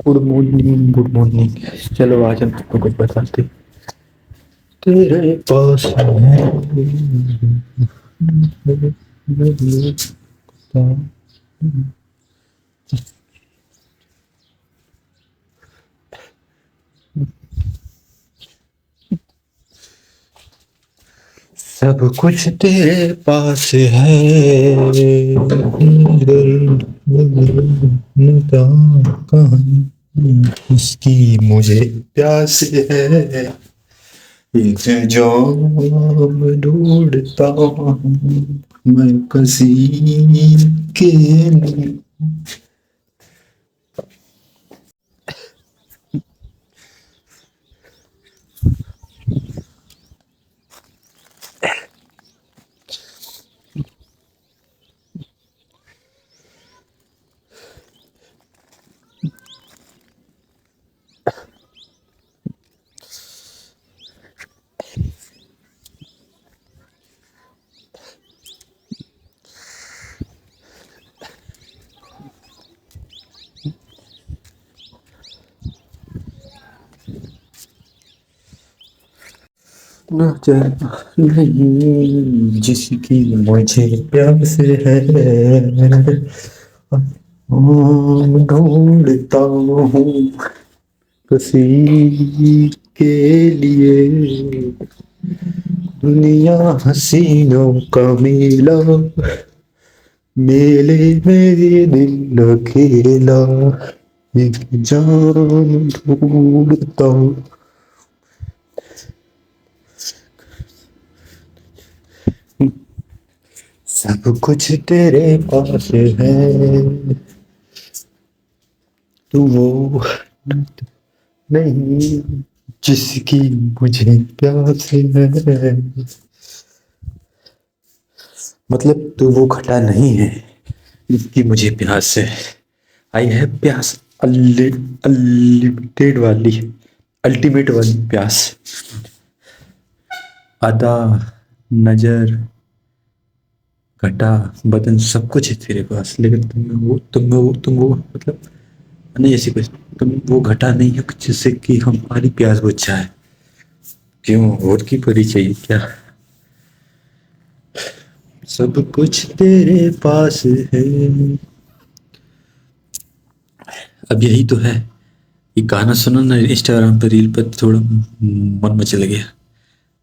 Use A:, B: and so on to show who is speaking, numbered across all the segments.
A: Good morning, good morning. चलो आज हम तुमको कुछ बताते। तेरे पास है सब कुछ तेरे पास है। कहानी इसकी मुझे प्यास है। एक जाम ढूंढता हूँ मैं किसी के लिए। नजर नहीं जिसकी मुझे प्यास है। आम ढूंढता हूँ किसी के लिए। दुनिया हसीनों का मेला, मेले में ये दिल अकेला। एक जान ढूंढता हूँ। सब कुछ तेरे पास है। तू वो नहीं जिसकी मुझे प्यास है। मतलब तू वो घटा नहीं है जिसकी मुझे प्यास है। आई है प्यास अनलिमिटेड वाली, अल्टीमेट वाली प्यास। अदा, नजर, घटा, बदन सब कुछ है तेरे पास, लेकिन तुम वो मतलब नहीं ऐसी कुछ। तुम वो घटा नहीं हो जिससे कि हमारी प्यास बुझ जाए। क्यों और की परी चाहिए क्या? सब कुछ तेरे पास है। अब यही तो है। ये गाना सुनो ना इंस्टाग्राम पे, रील पर, थोड़ा मन में चले गया।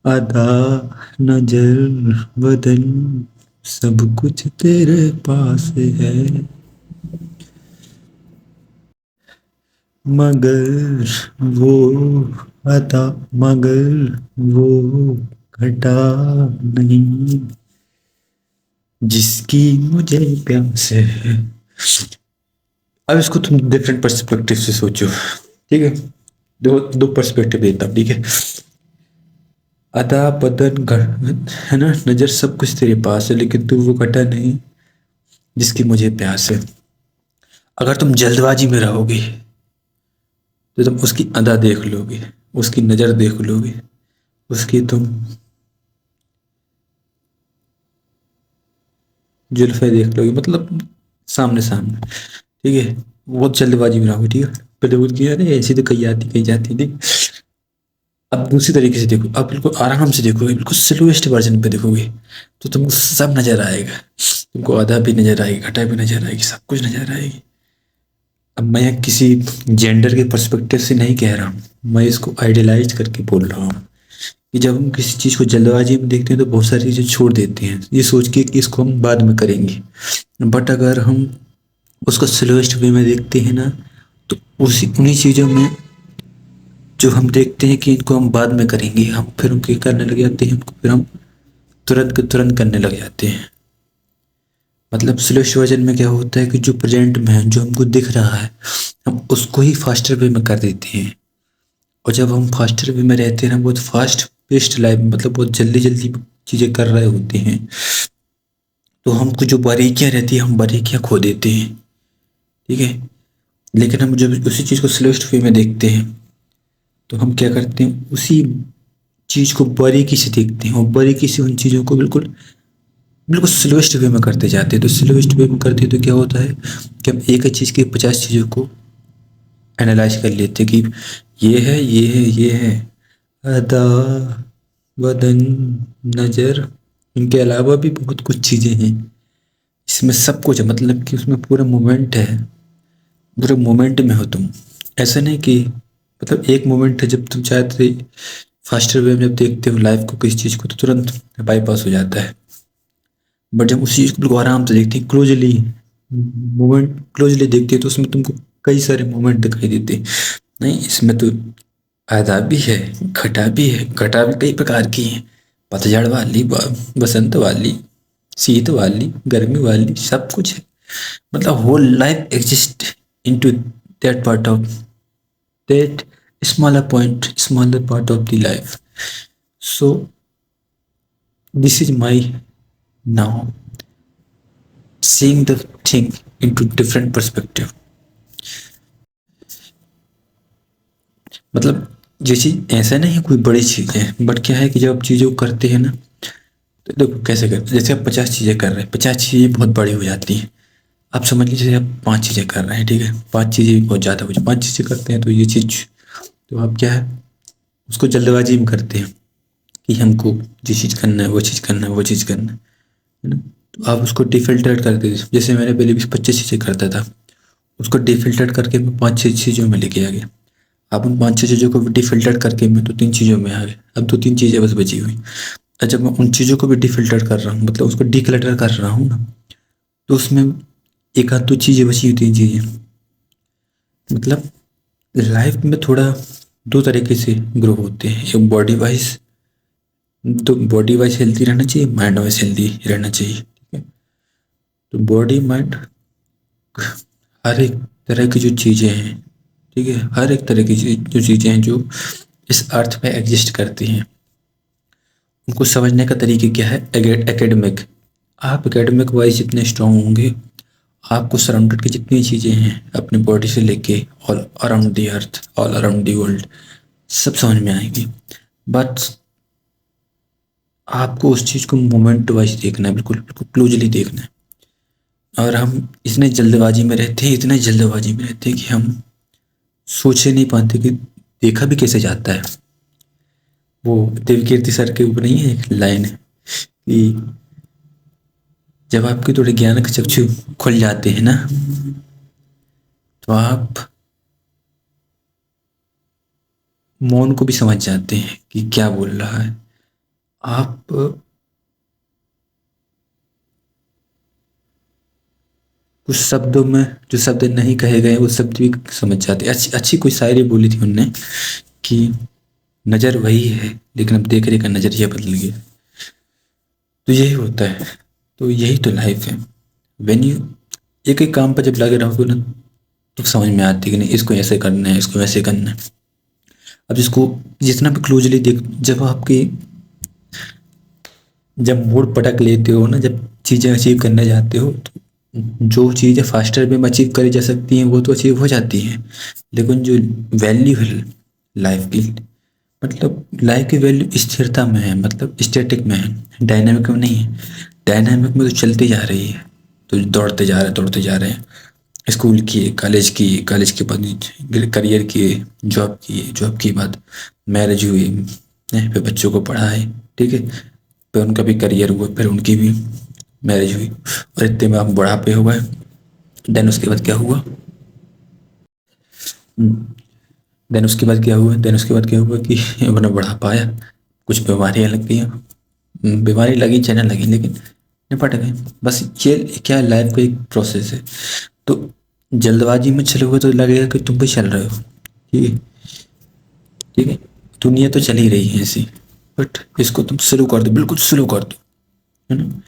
A: आधा, नजर, बदन सब कुछ तेरे पास है। मगर वो अदा, मगर वो घटा नहीं जिसकी मुझे प्यास है। अब इसको तुम डिफरेंट पर्सपेक्टिव से सोचो। ठीक है, दो दो पर्सपेक्टिव देता हूँ, ठीक है। अदा, बदन, है ना, नजर सब कुछ तेरे पास है, लेकिन तू वो घटा नहीं जिसकी मुझे प्यास है। अगर तुम जल्दबाजी में रहोगे तो तुम उसकी अदा देख लोगे, उसकी नजर देख लोगे, उसकी तुम जुल्फे देख लोगे, मतलब सामने सामने। ठीक है, बहुत जल्दबाजी में रहोगे, ठीक है। पहले बोल किया अरे ऐसी तो कहीं आती कहीं जाती, ठीक। अब दूसरी तरीके से देखो, अब बिल्कुल आराम से देखोगे, बिल्कुल स्लोएस्ट वर्जन पे देखोगे, तो तुमको सब नजर आएगा। तुमको आधा भी नजर आएगी, घटा भी नजर आएगी, सब कुछ नजर आएगी। अब मैं किसी जेंडर के पर्सपेक्टिव से नहीं कह रहा हूँ, मैं इसको आइडियलाइज करके बोल रहा हूँ कि जब हम किसी चीज़ को जल्दबाजी में देखते हैं तो बहुत सारी चीज़ें छोड़ देते हैं ये सोच के कि इसको हम बाद में करेंगे। बट अगर हम उसको स्लोएस्ट वे में देखते हैं ना, तो उसी उन्हीं चीज़ों में जो हम देखते हैं कि इनको हम बाद में करेंगे, हम फिर उनके करने लग जाते हैं, उनको फिर हम तुरंत के तुरंत करने लग जाते हैं। मतलब स्लोएस्ट वर्जन में क्या होता है कि जो प्रेजेंट में है, जो हमको दिख रहा है, हम उसको ही फास्टर वे में कर देते हैं। और जब हम फास्टर वे में रहते हैं ना, बहुत फास्ट पेस्ड लाइफ, मतलब बहुत जल्दी जल्दी चीज़ें कर रहे होते हैं, तो हमको जो बारीकियाँ रहती है हम बारीकियाँ खो देते हैं। ठीक है, लेकिन हम जब उसी चीज़ को स्लोएस्ट वे में देखते हैं तो हम क्या करते हैं, उसी चीज़ को बारीकी से देखते हैं और बारीकी से उन चीज़ों को बिल्कुल बिल्कुल स्लोएस्ट वे में करते जाते हैं। तो स्लोएस्ट वे में करते हैं तो क्या होता है कि हम एक ही चीज़ की 50 चीज़ों को एनालाइज कर लेते कि ये है, ये है, ये है। अदा, बदन, नज़र, इनके अलावा भी बहुत कुछ चीज़ें हैं। इसमें सब कुछ है, मतलब कि उसमें पूरा मोमेंट है, पूरे मोमेंट में हो तुम। ऐसा नहीं कि मतलब एक मोमेंट है जब तुम चाहते फास्टर वे में जब देखते हो लाइफ को, किसी चीज़ को, तो तुरंत बाईपास हो जाता है। बट जब उस चीज़ को बिल्कुल आराम से देखते हैं, क्लोजली मोमेंट क्लोजली देखते हैं, तो उसमें तुमको कई सारे मोमेंट दिखाई देते हैं। नहीं, इसमें तो आधा भी है, घटा भी है। घटा भी कई प्रकार की है, पतझड़ वाली, बसंत वाली, शीत वाली, गर्मी वाली, सब कुछ है। मतलब whole life exist into that part of that smaller part of the life. So this is my now seeing the thing into different perspective. मतलब ये चीज ऐसा नहीं है कोई बड़ी चीज है, बट क्या है कि जब आप चीजों को करते हैं ना, तो देखो कैसे करते हैं। जैसे आप 50 चीजें कर रहे हैं, 50 चीजें बहुत बड़ी हो जाती हैं। आप समझ लीजिए आप 5 चीजें कर रहे हैं, ठीक है, 5 चीजें भी बहुत ज्यादा हो जाए। 5 चीजें करते हैं तो ये चीज, तो आप क्या है उसको जल्दबाजी में करते हैं कि हमको ये चीज़ करना है, वो चीज़ करना है, वो चीज़ करना है ना। तो आप उसको डिफिल्टर कर देते, जैसे मैंने पहले 20-25 चीज़ें करता था, उसको डिफिल्टर करके मैं 5-6 चीज़ों में लेके आ गया। अब उन 5-6 चीज़ों को डिफिल्टर करके मैं तो 3 चीज़ों में आ गया। अब 2-3 चीज़ें बस बची हुई। और जब मैं उन चीज़ों को भी डिफिल्टर कर रहा हूँ, मतलब उसको डिक्लटर कर रहा हूँ ना, तो उसमें एक आध 2 चीज़ें बची हुई, 3 चीज़ें। मतलब लाइफ में थोड़ा 2 तरीके से ग्रो होते हैं, एक बॉडी वाइज, तो बॉडी वाइज हेल्थी रहना चाहिए, माइंड वाइज हेल्थी रहना चाहिए, ठीक है। तो बॉडी माइंड, हर एक तरह की जो चीज़ें हैं, ठीक है, हर एक तरह की जो चीज़ें हैं जो इस अर्थ पे एग्जिस्ट करती हैं, उनको समझने का तरीका क्या है, एकेडमिक। आप एकेडमिक वाइज जितने स्ट्रांग होंगे, आपको सराउंडेड की जितनी चीज़ें हैं अपनी बॉडी से लेके all around the earth, all around the world, सब समझ में आएंगी। बट आपको उस चीज़ को मोमेंट वाइज देखना है, बिल्कुल बिल्कुल क्लोजली देखना है। और हम इतने जल्दबाजी में रहते हैं, इतने जल्दबाजी में रहते हैं कि हम सोच ही नहीं पाते कि देखा भी कैसे जाता है। वो देवकीर्ति सर के ऊपर नहीं है एक लाइन है कि जब आपके थोड़े ज्ञान के चक्षु खुल जाते हैं ना, तो आप मौन को भी समझ जाते हैं कि क्या बोल रहा है। आप कुछ शब्दों में जो शब्द नहीं कहे गए वो शब्द भी समझ जाते हैं। अच्छी अच्छी कोई शायरी बोली थी उनने कि नज़र वही है लेकिन अब देखने का नज़रिया बदल गया। तो यही होता है, तो यही तो लाइफ है। वेन यू एक एक काम पर जब लगे रहोगे ना, तो समझ में आती है कि नहीं इसको ऐसे करना है, इसको वैसे करना है। अब इसको जितना भी क्लोजली देख, जब आपकी जब मूड पटक लेते हो ना, जब चीज़ें अचीव करने जाते हो, तो जो चीज़ें फास्टर वे में अचीव करी जा सकती हैं वो तो अचीव हो जाती हैं, लेकिन जो वैल्यू है लाइफ की, मतलब लाइफ की वैल्यू स्थिरता में है, मतलब स्टैटिक में है, डायनामिक में नहीं है। डायनामिक में तो चलती जा रही है, तो दौड़ते जा रहे हैं, दौड़ते जा रहे हैं। स्कूल की, कॉलेज की, कॉलेज के बाद करियर की, जॉब की, जॉब की बाद मैरिज हुई, फिर बच्चों को पढ़ाए, ठीक है, फिर उनका भी करियर हुआ, फिर उनकी भी मैरिज हुई, और इतने में आप बुढ़ापे हो गए। देन उसके बाद क्या हुआ, देन उसके बाद क्या हुआ, देन उसके बाद क्या हुआ कि अपना बुढ़ापा आया, कुछ बीमारियाँ लग गई, बीमारी लगी चाहे ना लगी, लेकिन निपट गए। बस ये क्या लाइफ का एक प्रोसेस है। तो जल्दबाजी में चलोगे तो लगेगा कि तुम भी चल रहे हो, ठीक है, ठीक है, दुनिया तो चल ही रही है ऐसी, बट इसको तुम स्लो कर दो, बिल्कुल स्लो कर दो, है ना।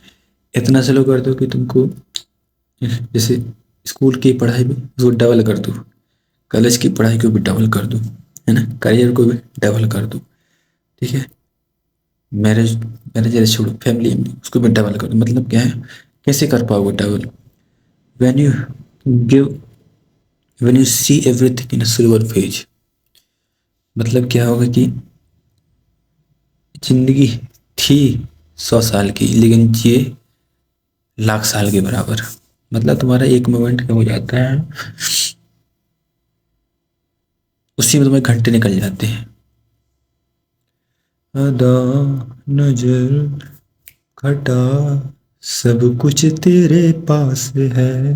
A: इतना स्लो कर दो कि तुमको जैसे स्कूल की पढ़ाई भी उसको डबल कर दो, कॉलेज की पढ़ाई को भी डबल कर दो, है ना, करियर को भी डबल कर दो, ठीक है, मैरिज, मैरिज छोड़ो, फैमिली उसको भी डबल कर दो। मतलब क्या है, कैसे कर पाओगे double, when you give, when you see everything in a silver page. मतलब क्या होगा कि जिंदगी थी 100 साल की, लेकिन ये लाख साल के बराबर। मतलब तुम्हारा एक मोमेंट क्या हो जाता है उसी में तुम्हारे घंटे निकल जाते हैं। अदा, नजर, घटा, सब कुछ तेरे पास है,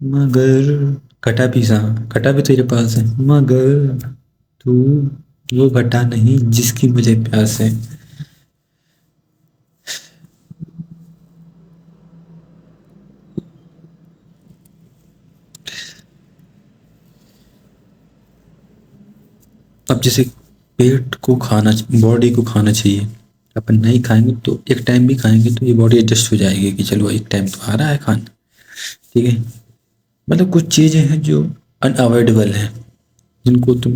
A: मगर घटा भी सा, घटा भी तेरे पास है, मगर तू वो घटा नहीं जिसकी मुझे प्यास है। अब जैसे पेट को खाना, बॉडी को खाना चाहिए, अपन नहीं खाएंगे तो एक टाइम भी खाएंगे तो ये बॉडी एडजस्ट हो जाएगी कि चलो एक टाइम तो आ रहा है खाना, ठीक है। मतलब कुछ चीज़ें हैं जो अनअवॉइडेबल हैं, जिनको तुम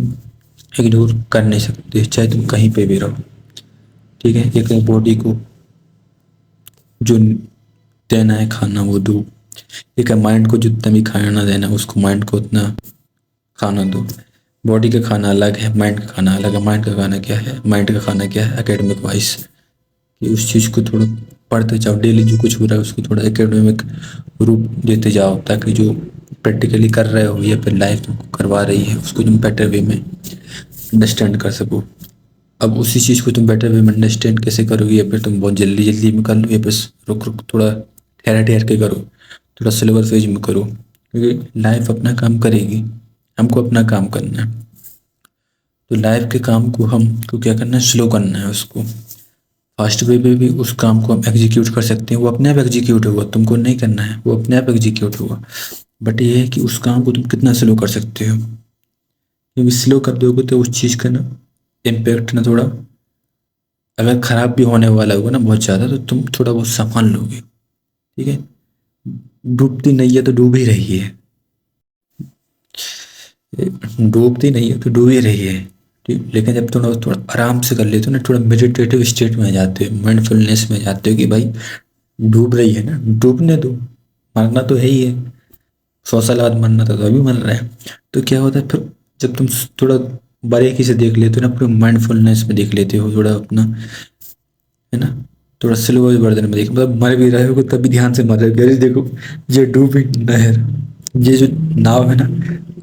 A: इग्नोर कर नहीं सकते, चाहे तुम कहीं पे भी रहो, ठीक है। एक है बॉडी को जो देना है खाना वो दो, एक है माइंड को जितना भी खाना देना है उसको माइंड को उतना खाना दो। बॉडी का खाना अलग है, माइंड का खाना अलग है। माइंड का खाना क्या है, माइंड का खाना क्या है, एकेडमिक वाइज, कि उस चीज़ को थोड़ा पढ़ते जाओ, डेली जो कुछ हो रहा है उसको थोड़ा एकेडमिक रूप देते जाओ, ताकि जो प्रैक्टिकली कर रहे हो या फिर लाइफ तुमको करवा रही है उसको तुम बेटर वे में अंडरस्टैंड कर सको। अब उसी चीज़ को तुम बेटर वे में अंडरस्टैंड कैसे करोगे, या फिर तुम बहुत जल्दी जल्दी में कर लो, या फिर रुक रुक थोड़ा ठहर ठहर के करो, थोड़ा स्लोअर फेज में करो, क्योंकि लाइफ अपना काम करेगी, हमको अपना काम करना है। तो लाइफ के काम को हमको क्या करना है, स्लो करना है उसको। फास्ट वे में भी उस काम को हम एग्जीक्यूट कर सकते हैं, वो अपने आप एग्जीक्यूट होगा, तुमको नहीं करना है, वो अपने आप एग्जीक्यूट होगा। बट ये है कि उस काम को तुम कितना स्लो कर सकते हो, क्योंकि स्लो कर दोगे तो उस चीज़ का ना इम्पैक्ट ना थोड़ा, अगर ख़राब भी होने वाला होगा ना बहुत ज़्यादा, तो तुम थोड़ा बहुत संभाल लोगे, ठीक है। डूबती नैया तो डूब ही रही है, डूबती नहीं है तो डूब ही रही है, ठीक। लेकिन जब थोड़ा थोड़ा आराम से कर लेते हो ना, थोड़ा मेडिटेटिव स्टेट में आ जाते हो, माइंडफुलनेस में आ जाते हो कि भाई डूब रही है ना, डूबने दो, मरना तो है ही है, 100 साल बाद मरना था तो अभी मर रहा है। तो क्या होता है फिर, जब तुम थोड़ा बारीकी से देख लेते हो ना, पूरे माइंडफुलनेस में देख लेते हो थोड़ा अपना, है ना, थोड़ा स्लो वर्जन में देख, मतलब मर भी रहे हो तभी ध्यान से मर रहे हो, देखो ये डूबी नहर, ये जो नाव है ना,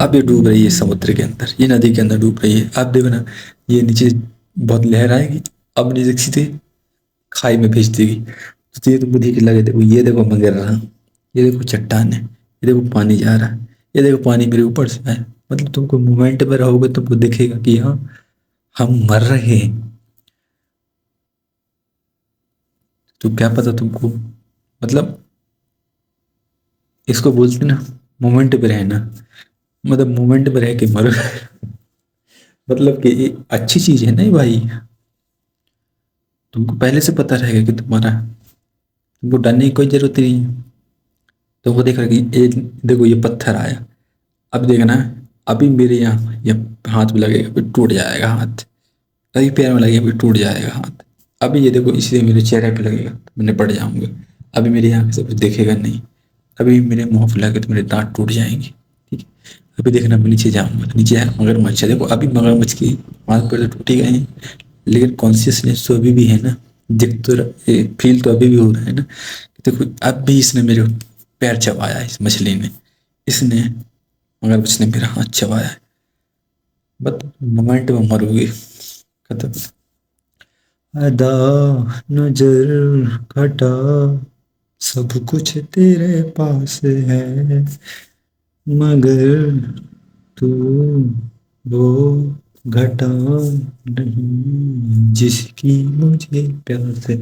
A: अब ये डूब रही है समुद्र के अंदर, ये नदी के अंदर डूब रही है, अब देखो ना ये नीचे बहुत लहर आएगी, अब नीचे सीधे खाई में भेज देगी। तो ये तुमको देख लगे, देखो ये देखो मैं गिर रहा हूँ, ये देखो चट्टान है, ये देखो पानी जा रहा है, ये देखो पानी मेरे ऊपर से आया, मतलब तुमको मोमेंट में रहोगे तुमको दिखेगा कि हाँ हम मर रहे हैं। तो क्या पता तुमको, मतलब इसको बोलते ना मोमेंट पे रहना, मतलब मोमेंट में रह के मरो मतलब कि ये अच्छी चीज है ना भाई, तुमको पहले से पता रहेगा कि तुम्हारा, तुमको डरने की कोई जरूरत नहीं है। तुमको देख रहा कि ये देखो ये पत्थर आया, अब देखना अभी मेरे यहाँ ये हाथ में लगेगा फिर टूट जाएगा हाथ, अभी पैर में लगेगा फिर टूट जाएगा हाथ, अभी ये देखो इसी मेरे चेहरे पे लगेगा तो मैं निपट जाऊंगा, अभी मेरी आँख से कुछ दिखेगा नहीं, अभी मेरे मुंह पे लगे तो मेरे दांत टूट जाएंगे, ठीक है। अभी देखना मैं नीचे जाऊंगा तो नीचे मगरमच्छ है, देखो अभी मगरमच्छ की हाथ पैर तो टूट ही गए हैं, लेकिन कॉन्शियसनेस तो अभी भी है ना, दिख तो फील तो अभी भी हो रहा है ना, देखो अब भी इसने मेरे पैर चबाया है, इस मछली ने, इसने मगरमच्छ ने मेरा हाथ चबाया है, बस मोमेंट में मरोगे, खत्म। अदा, नजर, घटा, सब कुछ तेरे पास है, मगर तू वो घटा नहीं जिसकी मुझे प्यास है।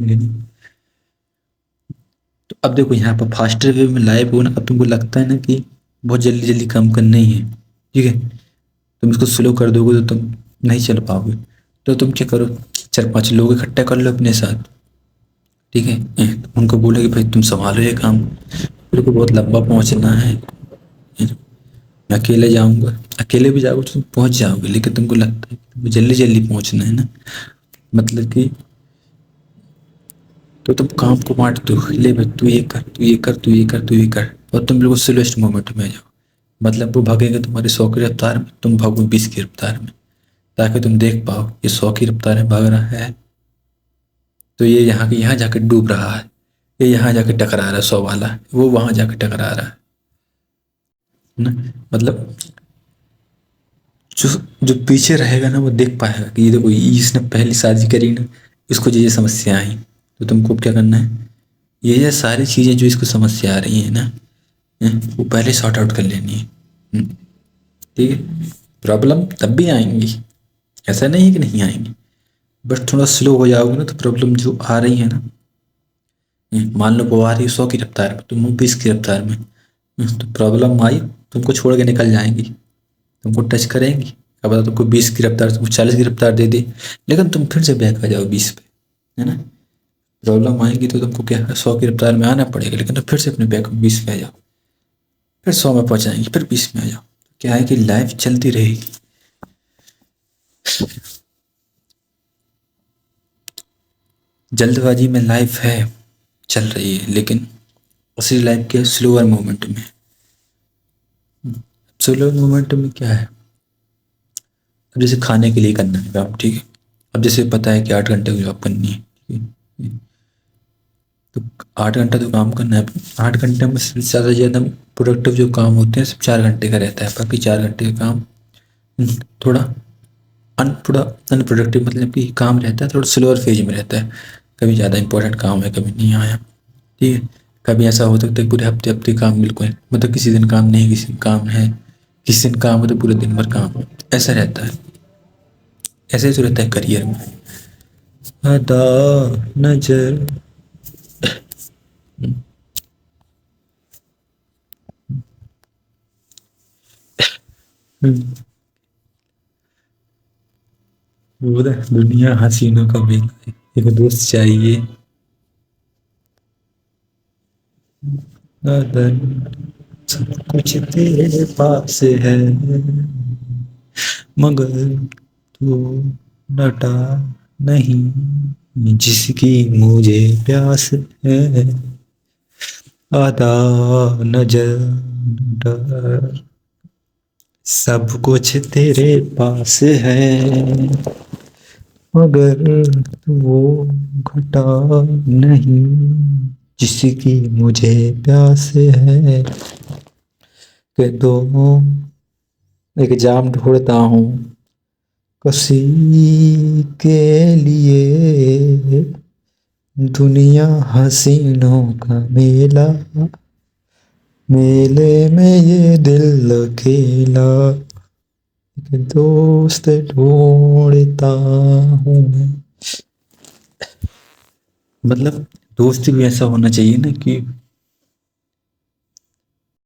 A: तो अब देखो यहाँ पर फास्टर वे में लाइव हो ना, अब तुमको लगता है ना कि बहुत जल्दी जल्दी काम करना ही है, ठीक है। तुम इसको स्लो कर दोगे तो तुम नहीं चल पाओगे, तो तुम क्या करो, 4-5 लोग इकट्ठा कर लो अपने साथ, ठीक है। उनको बोलो कि भाई तुम संभालो ये काम, मेरे को बहुत लंबा पहुंचना है, मैं अकेले जाऊंगा, अकेले भी जाओगे तो तुम पहुंच जाओगे, लेकिन तुमको लगता है कि तुमको जल्दी जल्दी पहुंचना है ना, मतलब कि तो तुम काम को बांट दो, ले भाई तू ये कर, तू ये कर, तू ये कर, तू ये कर, और तुम बिल्कुल स्लोएस्ट मोमेंट में आ जाओ, मतलब वो भागेंगे तुम्हारी 100 की रफ्तार में, तुम भागो 20 की रफ्तार में, ताकि तुम देख पाओ ये 100 की रफ्तार में भाग रहा है तो ये यहाँ के यहाँ जाकर डूब रहा है, ये यहाँ जाके टकरा रहा है 100 वाला, वो वहां जाके टकरा रहा है ना, मतलब जो जो पीछे रहेगा ना वो देख पाएगा कि ये देखो इसने पहली शादी करी ना, इसको ये समस्या आई। तो तुमको क्या करना है, ये सारी चीजें जो इसको समस्या आ रही है ना, वो पहले सॉर्ट आउट कर लेनी है। ठीक है, प्रॉब्लम तब भी आएंगी, ऐसा नहीं है कि नहीं आएंगी, बस थोड़ा स्लो हो जाओगे ना तो प्रॉब्लम जो आ रही है ना, मान लो वो आ रही है 100 की रफ्तार में, तुम 20 की रफ्तार में, तो प्रॉब्लम आई, तुमको छोड़ के निकल जाएंगी, तुमको टच करेंगी। अब पता तुमको 20 की रफ्तार, तुमको 40 की रफ्तार दे दी, लेकिन तुम फिर से बैक आ जाओ 20 पे, है ना। प्रॉब्लम आएगी तो तुमको क्या है, 100 की रफ्तार में आना पड़ेगा, लेकिन तुम फिर से अपने बैक 20 पे आ जाओ, फिर 100 में पहुंच जाएंगे, फिर 20 में आ जाओ। क्या है कि लाइफ चलती रहेगी। जल्दबाजी में लाइफ है, चल रही है, लेकिन असली लाइफ क्या है, स्लोअर मोमेंट में। स्लोअर मोमेंट में क्या है, अब जैसे खाने के लिए करना है काम, ठीक है। अब जैसे पता है कि 8 घंटे की जॉब करनी है, ठीक है, तो 8 घंटा तो काम करना है। 8 घंटे में से ज़्यादा प्रोडक्टिव जो काम होते हैं सिर्फ 4 घंटे का रहता है, बाकी 4 घंटे का काम थोड़ा थोड़ा अनप्रोडक्टिव, मतलब कि काम रहता है थोड़ा स्लोअर फेज में रहता है। कभी ज़्यादा इंपॉर्टेंट काम है, कभी नहीं आया, ठीक है। कभी ऐसा हो सकता है पूरे हफ्ते हफ्ते काम बिल्कुल, मतलब किसी दिन काम नहीं, किसी दिन काम है, किसी दिन काम है तो पूरे दिन भर काम है, ऐसा रहता है। ऐसे ही तो रहता है करियर में। अदा नजर, पूरा दुनिया हसीनों का मेला है, एक दोस्त चाहिए। अदन सब कुछ तेरे पास है, मगर तू नटा नहीं जिसकी मुझे प्यास है। आधा नजर डर, सब कुछ तेरे पास है, मगर वो घटा नहीं जिसकी मुझे प्यास है। के दो एक जाम ढूंढता हूँ किसी के लिए, दुनिया हसीनों का मेला, मेले में ये दिल अकेला, एक दोस्त ढूंढता हूँ मैं। मतलब दोस्त भी ऐसा होना चाहिए ना कि